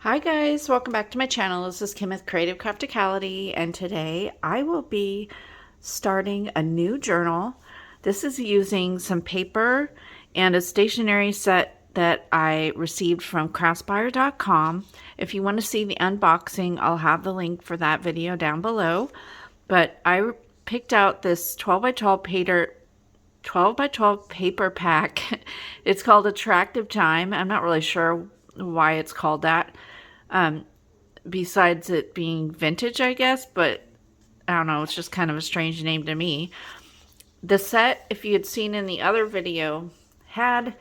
Hi guys, welcome back to my channel. This is Kim with Creative Crafticality, and today I will be starting a new journal. This is using some paper and a stationery set that I received from Craspire.com. If you want to see the unboxing, I'll have the link for that video down below. But I picked out this 12 by 12 paper pack. It's called Attractive Time. I'm not really sure why it's called that. Besides it being vintage, I guess, but I don't know, it's just kind of a strange name to me. The set, if you had seen in the other video, had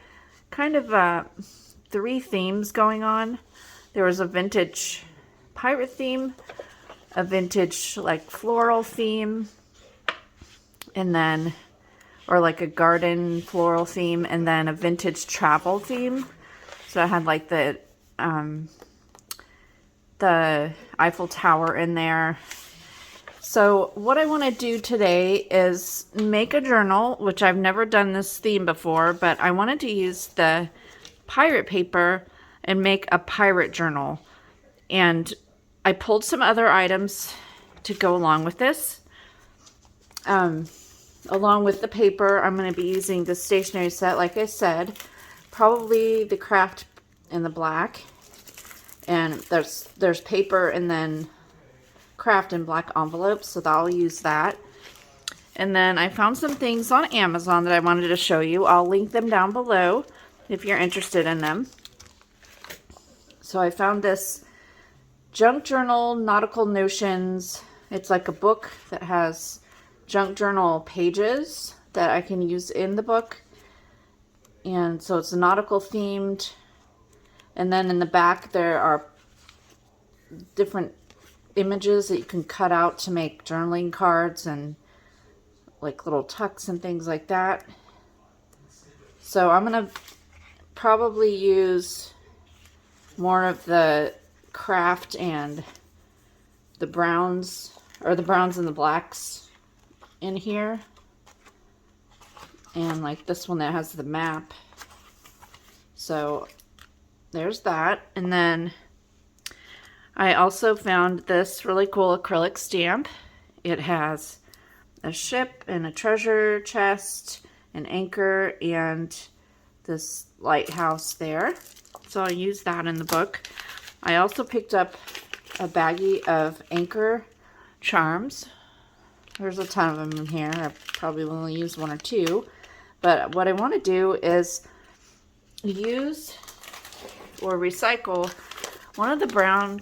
kind of three themes going on. There was a vintage pirate theme, a vintage like floral theme, and then, or like a garden floral theme, and then a vintage travel theme. So I had like the Eiffel Tower in there. So what I want to do today is make a journal, which I've never done this theme before, but I wanted to use the pirate paper and make a pirate journal. And I pulled some other items to go along with this. Along with the paper, I'm going to be using the stationery set, like I said, probably the craft in the black. And there's paper and then craft in black envelopes, so I'll use that. And then I found some things on Amazon that I wanted to show you. I'll link them down below if you're interested in them. So I found this Junk Journal Nautical Notions. It's like a book that has junk journal pages that I can use in the book. And so it's nautical themed. And then in the back there are different images that you can cut out to make journaling cards and like little tucks and things like that. So I'm going to probably use more of the craft and the browns, or the browns and the blacks in here. And like this one that has the map. So there's that. And then I also found this really cool acrylic stamp. It has a ship and a treasure chest, an anchor, and this lighthouse there. So I'll use that in the book. I also picked up a baggie of anchor charms. There's a ton of them in here. I probably will only use one or two. But what I want to do is use or recycle one of the brown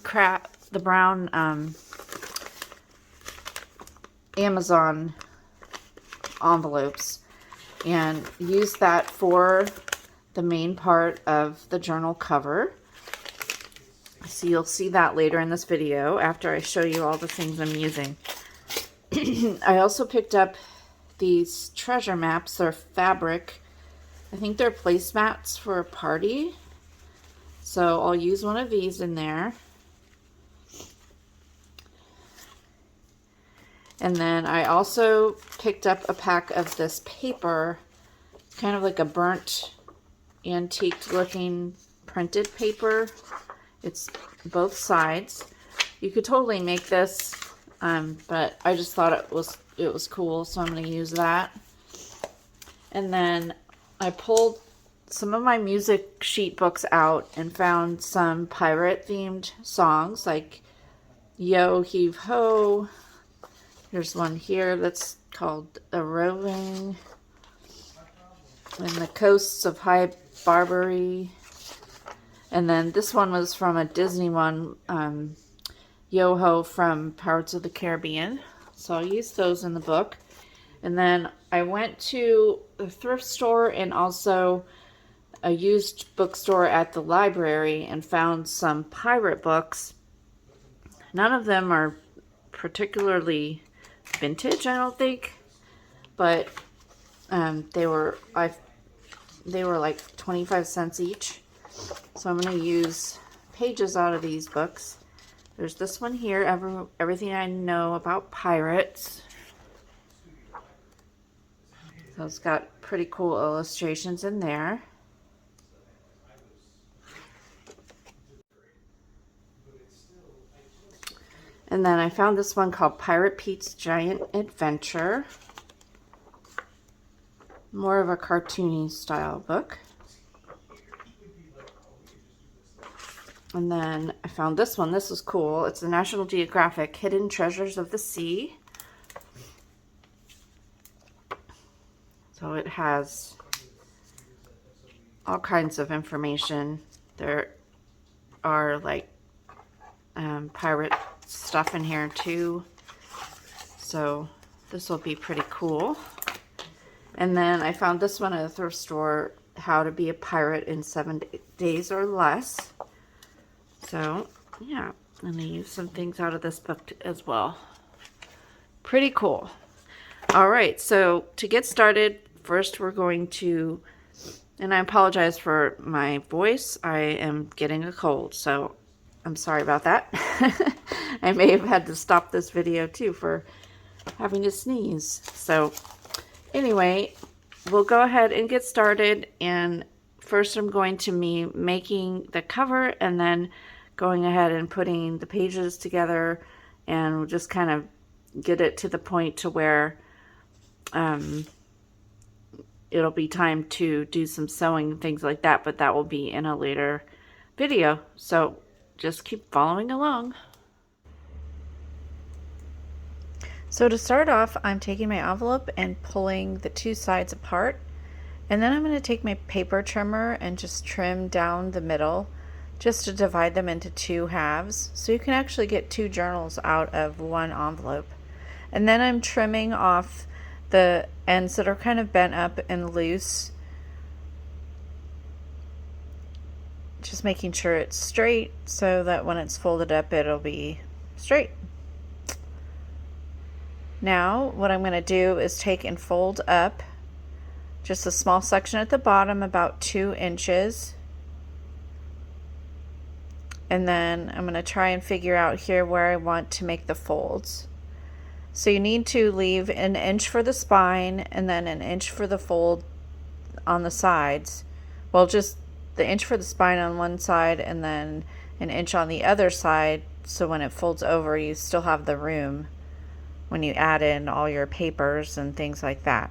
Amazon envelopes and use that for the main part of the journal cover. So you'll see that later in this video after I show you all the things I'm using. I also picked up these treasure maps. They're fabric. I think they're placemats for a party. So I'll use one of these in there. And then I also picked up a pack of this paper. It's kind of like a burnt, antique looking printed paper. It's both sides. You could totally make this, but I just thought it was cool, so I'm going to use that. And then I pulled some of my music sheet books out and found some pirate themed songs like Yo Heave Ho. There's one here that's called A Roving, and the Coasts of High Barbary. And then this one was from a Disney one, Yo Ho from Pirates of the Caribbean. So I'll use those in the book. And then I went to a thrift store and also a used bookstore at the library and found some pirate books. None of them are particularly vintage, I don't think, but they were like 25 cents each. So I'm going to use pages out of these books. There's this one here, Everything I Know About Pirates. So it's got pretty cool illustrations in there. And then I found this one called Pirate Pete's Giant Adventure. More of a cartoony style book. And then I found this one. This was cool. It's the National Geographic Hidden Treasures of the Sea. So it has all kinds of information. There are like pirate stuff in here too. So this will be pretty cool. And then I found this one at a thrift store, How to Be a Pirate in 7 Days or Less. So yeah, and I used some things out of this book as well. Pretty cool. All right, so to get started, first we're going to, and I apologize for my voice. I am getting a cold, so I'm sorry about that. I may have had to stop this video too for having to sneeze. So anyway, we'll go ahead and get started. And first I'm going to be making the cover and then going ahead and putting the pages together, and we'll just kind of get it to the point to where it'll be time to do some sewing and things like that, but that will be in a later video. So just keep following along. So to start off, I'm taking my envelope and pulling the two sides apart, and then I'm going to take my paper trimmer and just trim down the middle just to divide them into two halves, so you can actually get two journals out of one envelope. And then I'm trimming off the ends that are kind of bent up and loose, just making sure it's straight so that when it's folded up it'll be straight. Now what I'm going to do is take and fold up just a small section at the bottom, about 2 inches. And then I'm going to try and figure out here where I want to make the folds. So you need to leave 1 inch for the spine and then 1 inch for the fold on the sides. Well, just the inch for the spine on one side and then 1 inch on the other side, so when it folds over you still have the room when you add in all your papers and things like that.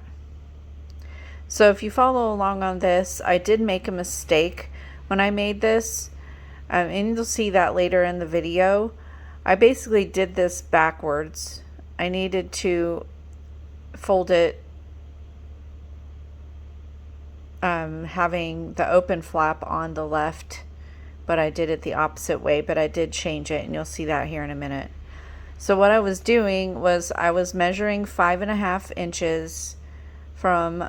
So if you follow along on this, I did make a mistake when I made this. And you'll see that later in the video. I basically did this backwards. I needed to fold it having the open flap on the left, but I did it the opposite way, but I did change it, and you'll see that here in a minute. So what I was doing was I was measuring 5.5 inches from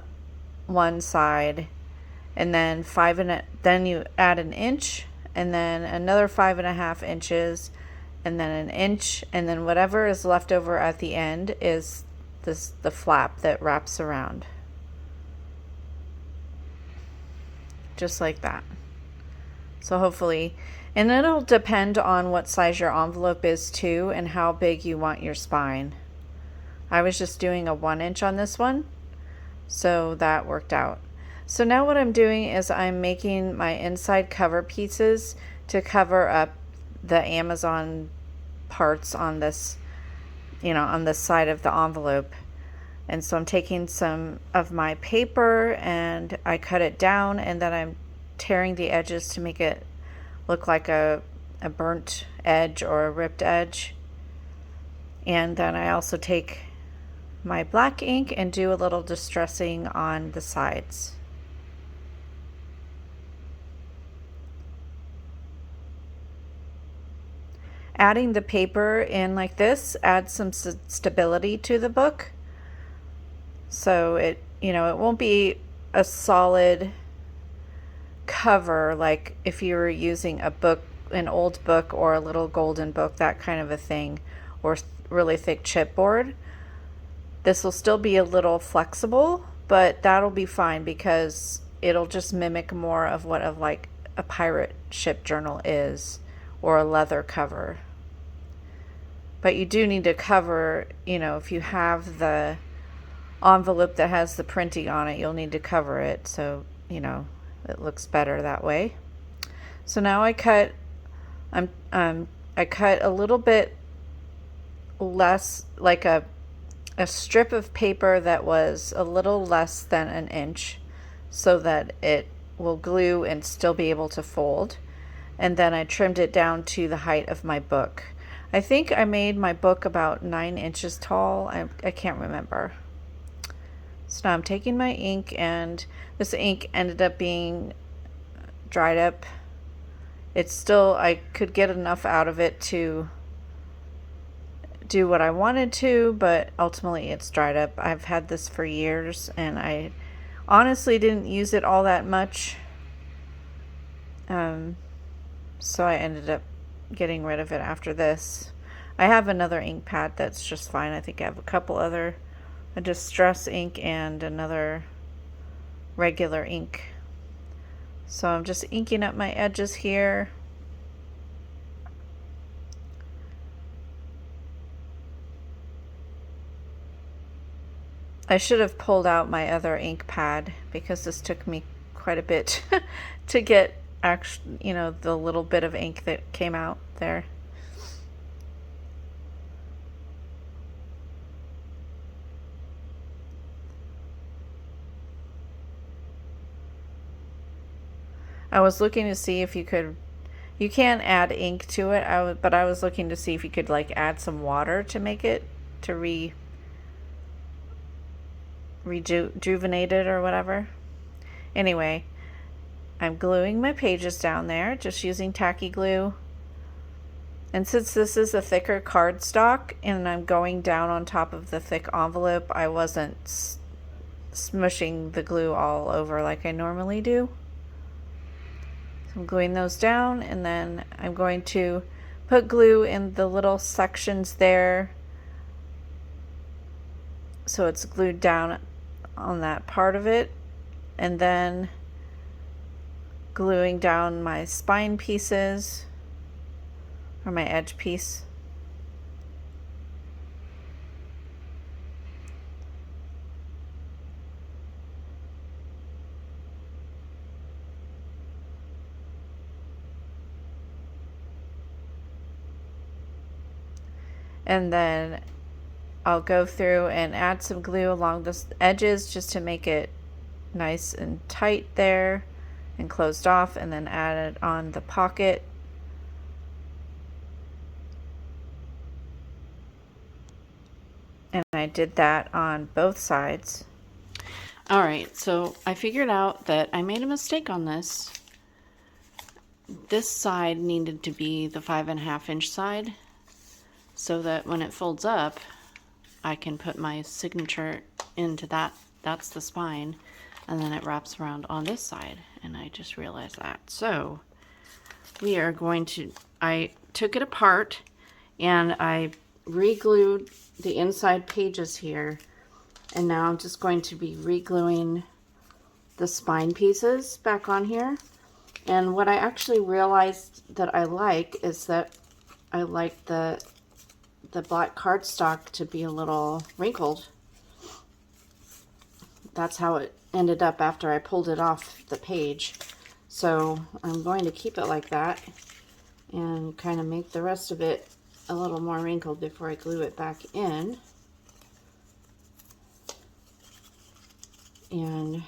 one side, and then then you add 1 inch, and then another 5.5 inches, and then 1 inch, and then whatever is left over at the end is the flap that wraps around. Just like that. So hopefully, and it'll depend on what size your envelope is too, and how big you want your spine. I was just doing a 1 inch on this one, so that worked out. So now what I'm doing is I'm making my inside cover pieces to cover up the Amazon parts on this, on this side of the envelope. And so I'm taking some of my paper and I cut it down, and then I'm tearing the edges to make it look like a burnt edge or a ripped edge. And then I also take my black ink and do a little distressing on the sides. Adding the paper in like this adds some stability to the book. So it won't be a solid cover like if you were using a book, an old book or a little golden book, that kind of a thing, or really thick chipboard. This will still be a little flexible, but that'll be fine because it'll just mimic more of what like a pirate ship journal is, or a leather cover. But you do need to cover, if you have the envelope that has the printing on it, you'll need to cover it so it looks better that way. So now I cut a little bit less, like a strip of paper that was a little less than an inch so that it will glue and still be able to fold. And then I trimmed it down to the height of my book. I think I made my book about 9 inches tall. I can't remember. So now I'm taking my ink, and this ink ended up being dried up. It's still, I could get enough out of it to do what I wanted to, but ultimately it's dried up. I've had this for years, and I honestly didn't use it all that much. So I ended up getting rid of it after this. I have another ink pad that's just fine. I think I have a couple other, a distress ink and another regular ink. So I'm just inking up my edges here. I should have pulled out my other ink pad because this took me quite a bit to get actually, you know, the little bit of ink that came out there. I was looking to see if you could, you can add ink to it, but I was looking to see if you could like add some water to make it, to rejuvenate it or whatever. Anyway, I'm gluing my pages down there, just using tacky glue. And since this is a thicker cardstock and I'm going down on top of the thick envelope, I wasn't smushing the glue all over like I normally do. So I'm gluing those down, and then I'm going to put glue in the little sections there so it's glued down on that part of it, and then gluing down my spine pieces, or my edge piece. And then I'll go through and add some glue along the edges just to make it nice and tight there and closed off, and then add it on the pocket. And I did that on both sides. All right, so I figured out that I made a mistake on this. This side needed to be the 5.5 inch side, so that when it folds up, I can put my signature into that. That's the spine, and then it wraps around on this side, and I just realized that. So we are going to, I took it apart and I re-glued the inside pages here, and now I'm just going to be re-gluing the spine pieces back on here. And what I actually realized that I like is that I like the black cardstock to be a little wrinkled. That's how it ended up after I pulled it off the page. So I'm going to keep it like that and kind of make the rest of it a little more wrinkled before I glue it back in. And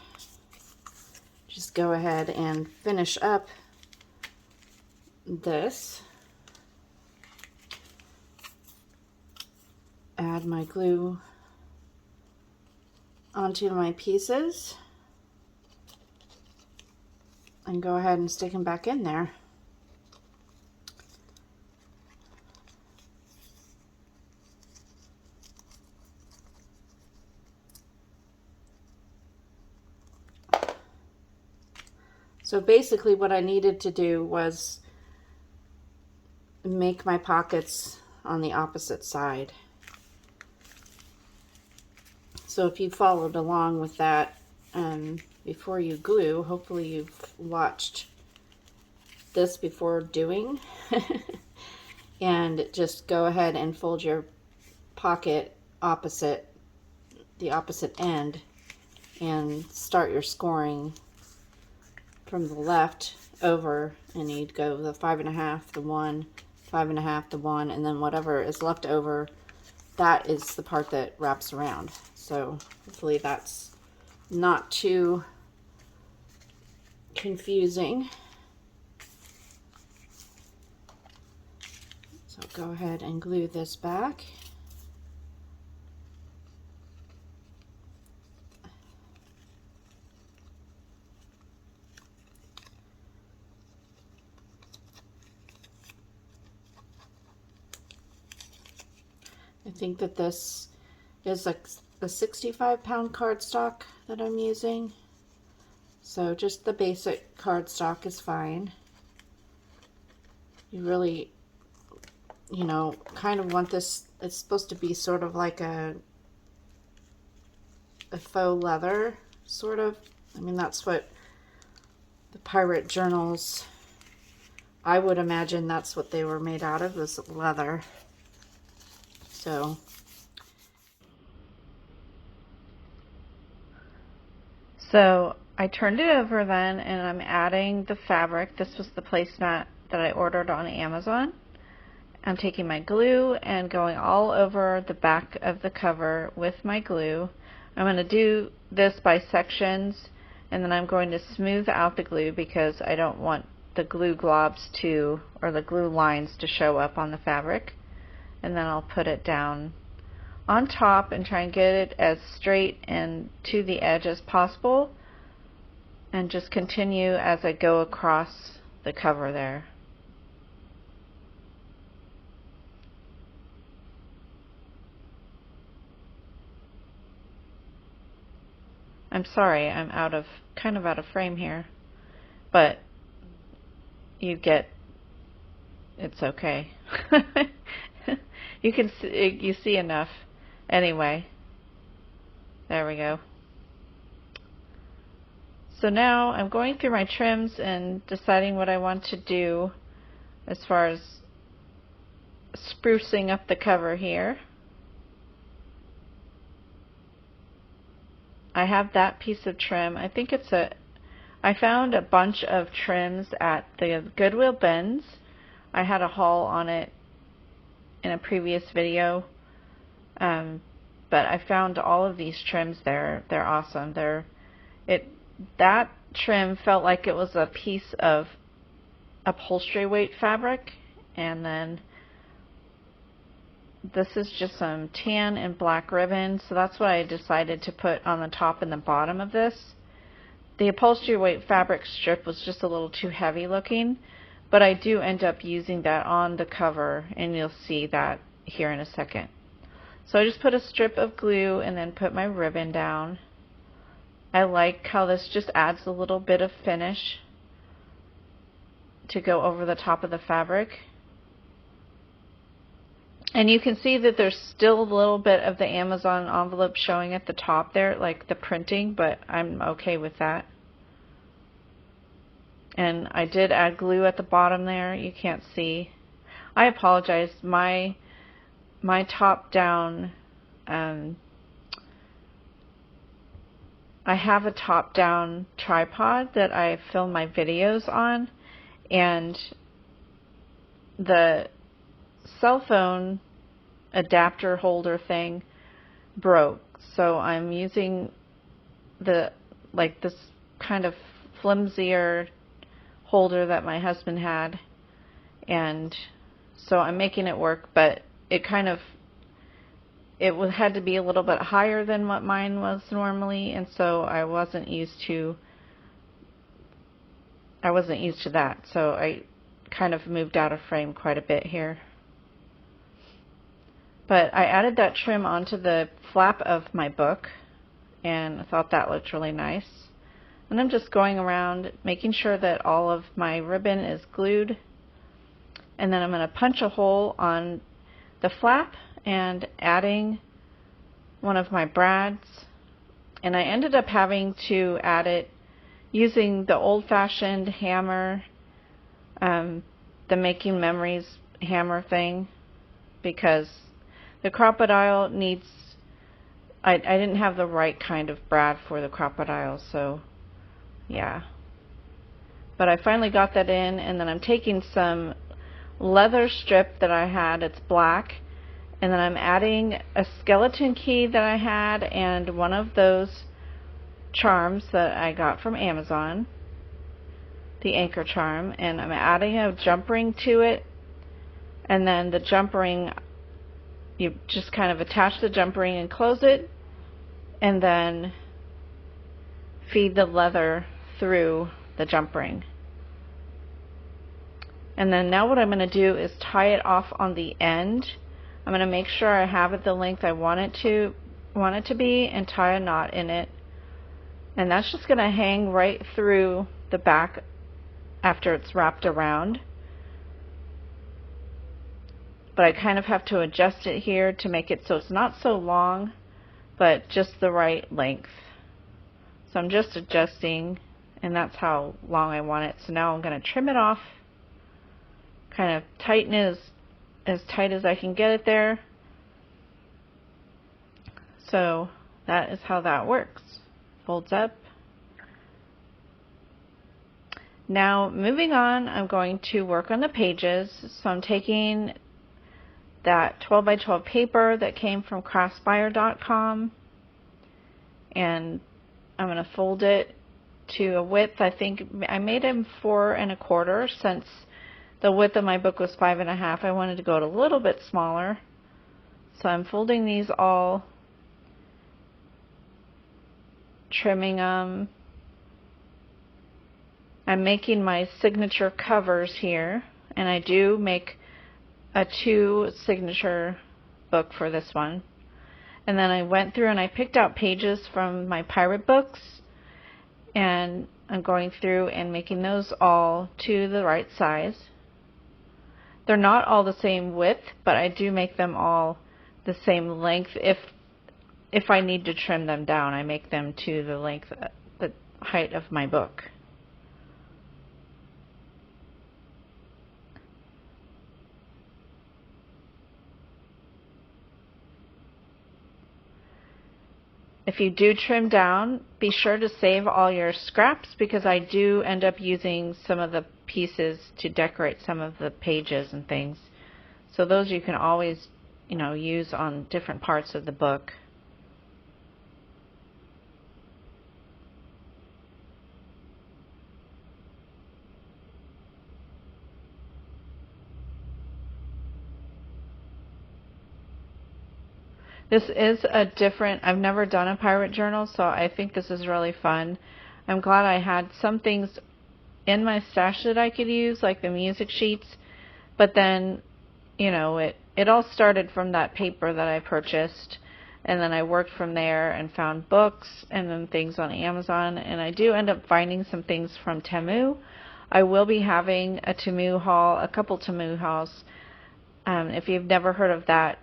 just go ahead and finish up this. Add my glue onto my pieces and go ahead and stick them back in there. So basically what I needed to do was make my pockets on the opposite side. So if you followed along with that before you glue, hopefully you've watched this before doing. And just go ahead and fold your pocket opposite, the opposite end, and start your scoring from the left over, and you'd go the 5.5, the 1, 5.5, the 1, and then whatever is left over that is the part that wraps around. So hopefully that's not too confusing. So go ahead and glue this back. I think that this is like a 65-pound cardstock that I'm using. So just the basic cardstock is fine. You really, you know, kind of want this, it's supposed to be sort of like a faux leather, sort of. I mean, that's what the pirate journals, I would imagine that's what they were made out of, was leather. So I turned it over then, and I'm adding the fabric. This was the placemat that I ordered on Amazon. I'm taking my glue and going all over the back of the cover with my glue. I'm going to do this by sections, and then I'm going to smooth out the glue because I don't want the glue globs to, or the glue lines to show up on the fabric. And then I'll put it down on top and try and get it as straight and to the edge as possible, and just continue as I go across the cover there. I'm sorry, I'm kind of out of frame here, but you get, it's okay. You see enough. Anyway, there we go. So now I'm going through my trims and deciding what I want to do as far as sprucing up the cover here. I have that piece of trim. I think I found a bunch of trims at the Goodwill bins. I had a haul on it in a previous video, but I found all of these trims there. They're awesome. That trim felt like it was a piece of upholstery weight fabric, and then this is just some tan and black ribbon, so that's what I decided to put on the top and the bottom of this. The upholstery weight fabric strip was just a little too heavy looking, but I do end up using that on the cover, and you'll see that here in a second. So I just put a strip of glue and then put my ribbon down. I like how this just adds a little bit of finish to go over the top of the fabric. And you can see that there's still a little bit of the Amazon envelope showing at the top there, like the printing, but I'm okay with that. And I did add glue at the bottom there. You can't see. I apologize. My top down, I have a top down tripod that I film my videos on, and the cell phone adapter holder thing broke, so I'm using this kind of flimsier holder that my husband had, and so I'm making it work, but it had to be a little bit higher than what mine was normally, and so I wasn't used to that, so I kind of moved out of frame quite a bit here. But I added that trim onto the flap of my book, and I thought that looked really nice. And I'm just going around making sure that all of my ribbon is glued, and then I'm going to punch a hole on the flap and adding one of my brads. And I ended up having to add it using the old-fashioned hammer, the Making Memories hammer thing, because the crocodile needs, I didn't have the right kind of brad for the crocodile, so yeah. But I finally got that in, and then I'm taking some leather strip that I had, it's black, And then I'm adding a skeleton key that I had and one of those charms that I got from Amazon, the anchor charm, and I'm adding a jump ring to it. And then the jump ring, you just kind of attach the jump ring and close it, and then feed the leather through the jump ring. And then now what I'm going to do is tie it off on the end. I'm going to make sure I have it the length I want it to be, and tie a knot in it. And that's just going to hang right through the back after it's wrapped around. But I kind of have to adjust it here to make it so it's not so long, but just the right length. So I'm just adjusting, and that's how long I want it. So now I'm going to trim it off, kind of tighten it as tight as I can get it there. So that is how that works. Folds up. Now moving on, I'm going to work on the pages. So I'm taking that 12 by 12 paper that came from Craspire.com, and I'm going to fold it to a width. I think I made them 4 1/4 since the width of my book was 5 1/2. I wanted to go a little bit smaller. So I'm folding these all, trimming them. I'm making my signature covers here, and I do make a 2 signature book for this one. And then I went through and I picked out pages from my pirate books, and I'm going through and making those all to the right size. They're not all the same width, but I do make them all the same length. If I need to trim them down, I make them to the length, the height of my book. If you do trim down, be sure to save all your scraps, because I do end up using some of the pieces to decorate some of the pages and things. So those you can always, use on different parts of the book. This is a different, I've never done a pirate journal, so I think this is really fun. I'm glad I had some things in my stash that I could use, like the music sheets, but then, it all started from that paper that I purchased, and then I worked from there and found books and then things on Amazon, and I do end up finding some things from Temu. I will be having a Temu haul, a couple Temu hauls. If you've never heard of that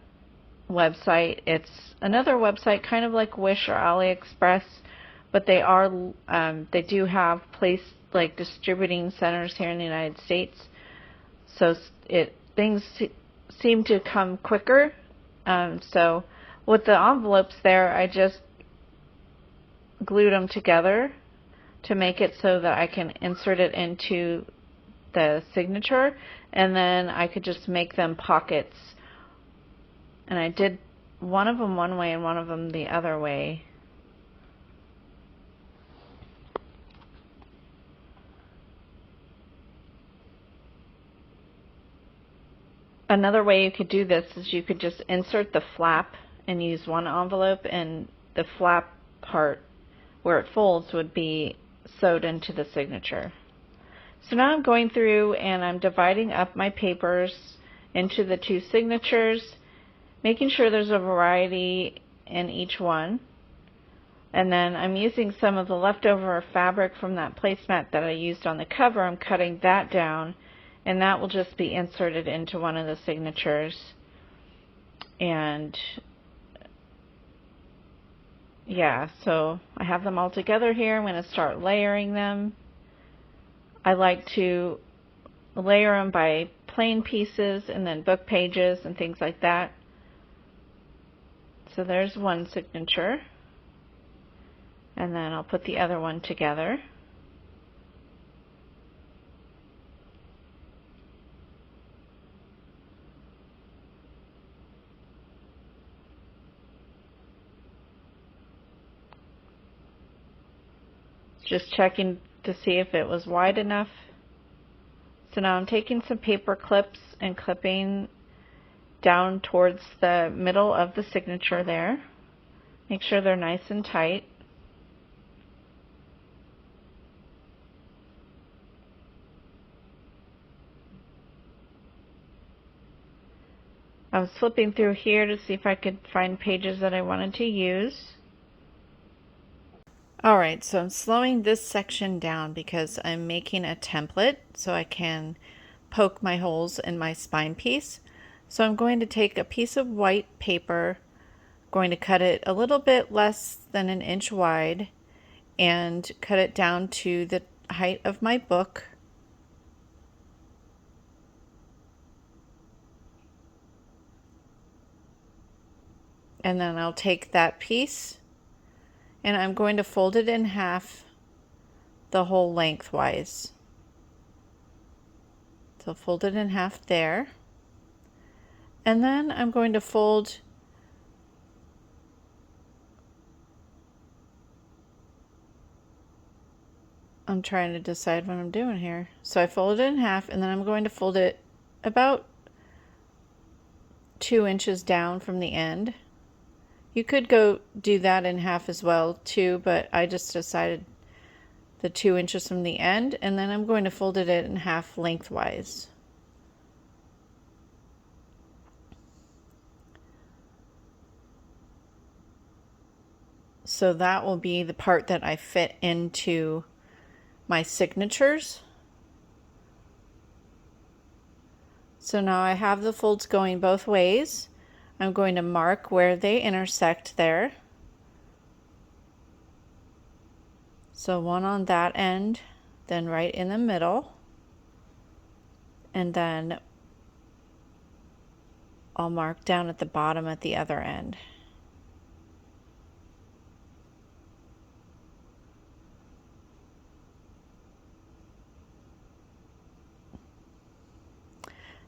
website, it's another website kind of like Wish or AliExpress, but they do have like distributing centers here in the United States, so things seem to come quicker. So with the envelopes there, I just glued them together to make it so that I can insert it into the signature, and then I could just make them pockets. And I did one of them one way and one of them the other way. Another way you could do this is you could just insert the flap and use one envelope, and the flap part where it folds would be sewed into the signature. So now I'm going through and I'm dividing up my papers into the 2 signatures, making sure there's a variety in each one. And then I'm using some of the leftover fabric from that placemat that I used on the cover. I'm cutting that down, and that will just be inserted into one of the signatures. And yeah, so I have them all together here. I'm going to start layering them. I like to layer them by plain pieces and then book pages and things like that. So there's one signature, and then I'll put the other one together. Just checking to see if it was wide enough. So now I'm taking some paper clips and clipping down towards the middle of the signature there. Make sure they're nice and tight. I was flipping through here to see if I could find pages that I wanted to use. Alright, so I'm slowing this section down because I'm making a template so I can poke my holes in my spine piece. So I'm going to take a piece of white paper, going to cut it a little bit less than an inch wide, and cut it down to the height of my book. And then I'll take that piece and I'm going to fold it in half the whole lengthwise. So fold it in half there. And then I'm going to fold I'm trying to decide what I'm doing here. So I fold it in half and then I'm going to fold it about 2 inches down from the end. You could go do that in half as well too, but I just decided the 2 inches from the end, and then I'm going to fold it in half lengthwise. So that will be the part that I fit into my signatures. So now I have the folds going both ways. I'm going to mark where they intersect there. So one on that end, then right in the middle, and then I'll mark down at the bottom at the other end.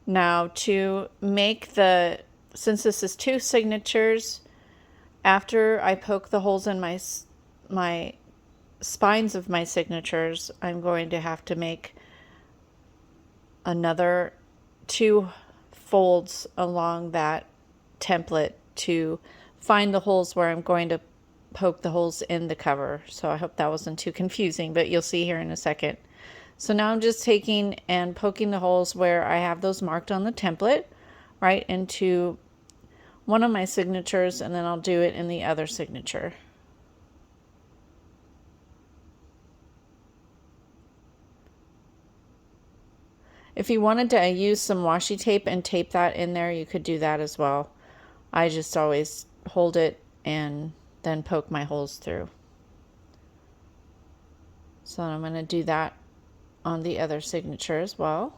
Now to make since this is 2 signatures, after I poke the holes in my spines of my signatures, I'm going to have to make another 2 folds along that template to find the holes where I'm going to poke the holes in the cover. So I hope that wasn't too confusing, but you'll see here in a second. So now I'm just taking and poking the holes where I have those marked on the template right into one of my signatures, and then I'll do it in the other signature. If you wanted to use some washi tape and tape that in there, you could do that as well. I just always hold it and then poke my holes through. So I'm going to do that on the other signature as well.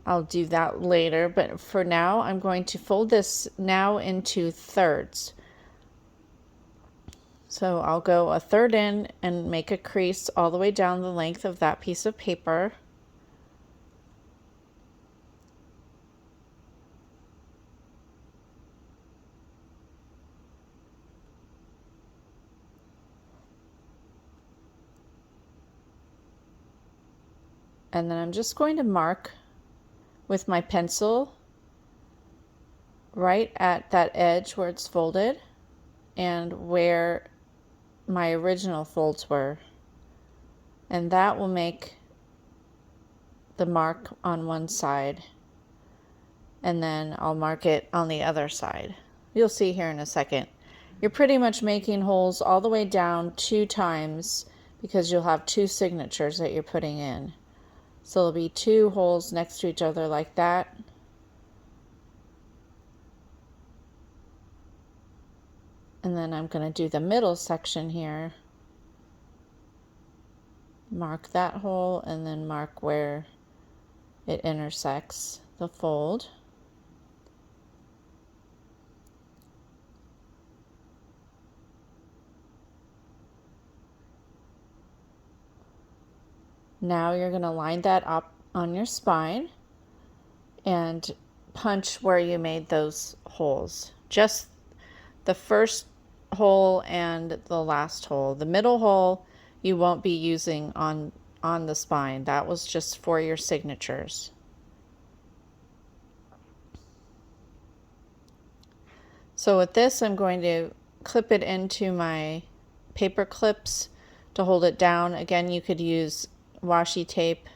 I'll do that later, but for now I'm going to fold this now into thirds. So I'll go a third in and make a crease all the way down the length of that piece of paper. And then I'm just going to mark with my pencil right at that edge where it's folded and where my original folds were, and that will make the mark on one side, and then I'll mark it on the other side. You'll see here in a second. You're pretty much making holes all the way down 2 times because you'll have 2 signatures that you're putting in. So there'll be 2 holes next to each other like that. And then I'm going to do the middle section here. Mark that hole and then mark where it intersects the fold. Now you're going to line that up on your spine and punch where you made those holes. Just the first hole and the last hole. The middle hole you won't be using on the spine. That was just for your signatures. So with this, I'm going to clip it into my paper clips to hold it down. Again, you could use washi tape.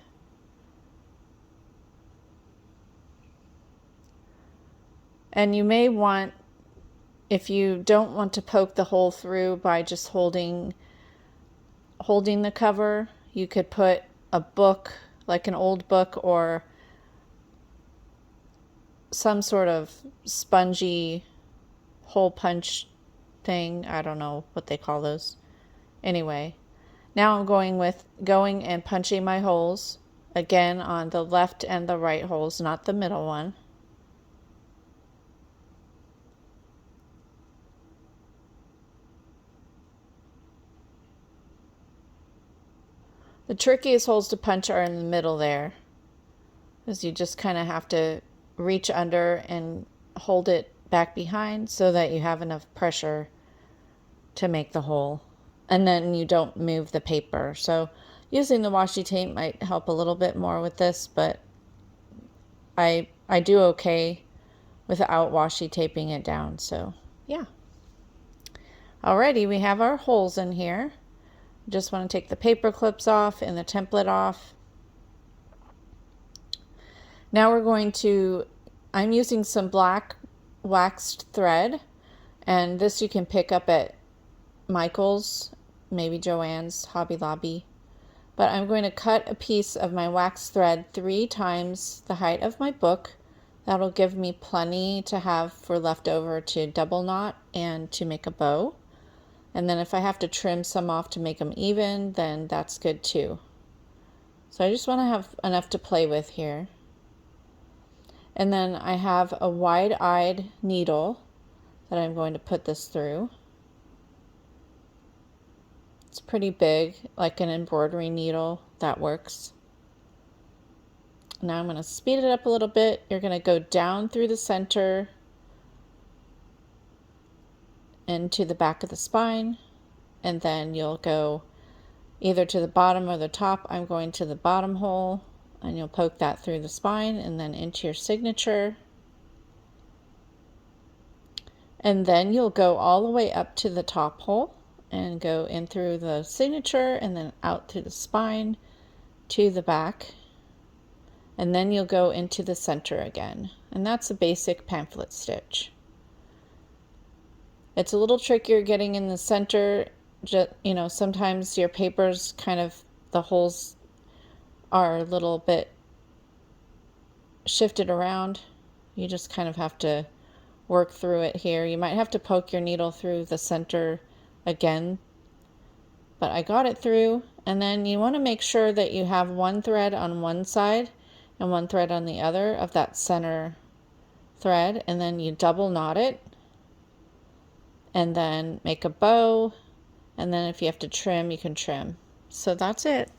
And you may want, if you don't want to poke the hole through by just holding the cover, you could put a book, like an old book, or some sort of spongy hole punch thing. I don't know what they call those. Anyway, now I'm going and punching my holes again on the left and the right holes, not the middle one. The trickiest holes to punch are in the middle there, because you just kind of have to reach under and hold it back behind so that you have enough pressure to make the hole, and then you don't move the paper. So using the washi tape might help a little bit more with this, but I do okay without washi taping it down. So yeah. Alrighty, we have our holes in here. Just want to take the paper clips off and the template off. Now we're going to, I'm using some black waxed thread, and this you can pick up at Michael's, maybe Joann's, Hobby Lobby. But I'm going to cut a piece of my wax thread 3 times the height of my book. That'll give me plenty to have for leftover to double knot and to make a bow. And then if I have to trim some off to make them even, then that's good too. So I just want to have enough to play with here. And then I have a wide-eyed needle that I'm going to put this through. It's pretty big, like an embroidery needle. That works. Now I'm going to speed it up a little bit. You're going to go down through the center into the back of the spine, and then you'll go either to the bottom or the top. I'm going to the bottom hole, and you'll poke that through the spine and then into your signature. And then you'll go all the way up to the top hole and go in through the signature and then out through the spine to the back. And then you'll go into the center again. And that's a basic pamphlet stitch. It's a little trickier getting in the center. You know, sometimes your paper's kind of, the holes are a little bit shifted around. You just kind of have to work through it here. You might have to poke your needle through the center again, but I got it through. And then you want to make sure that you have one thread on one side and one thread on the other of that center thread, and then you double knot it and then make a bow, and then if you have to trim, you can trim. So that's it.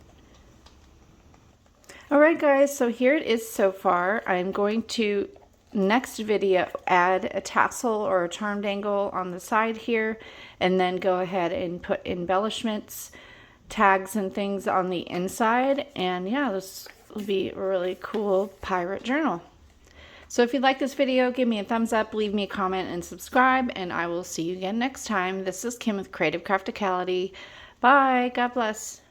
Alright guys, so here it is so far. I'm going to, next video, add a tassel or a charm dangle on the side here, and then go ahead and put embellishments, tags and things on the inside. And yeah, this will be a really cool pirate journal. So if you like this video, give me a thumbs up, leave me a comment, and subscribe, and I will see you again next time. This is Kim with Creative Crafticality. Bye. God bless.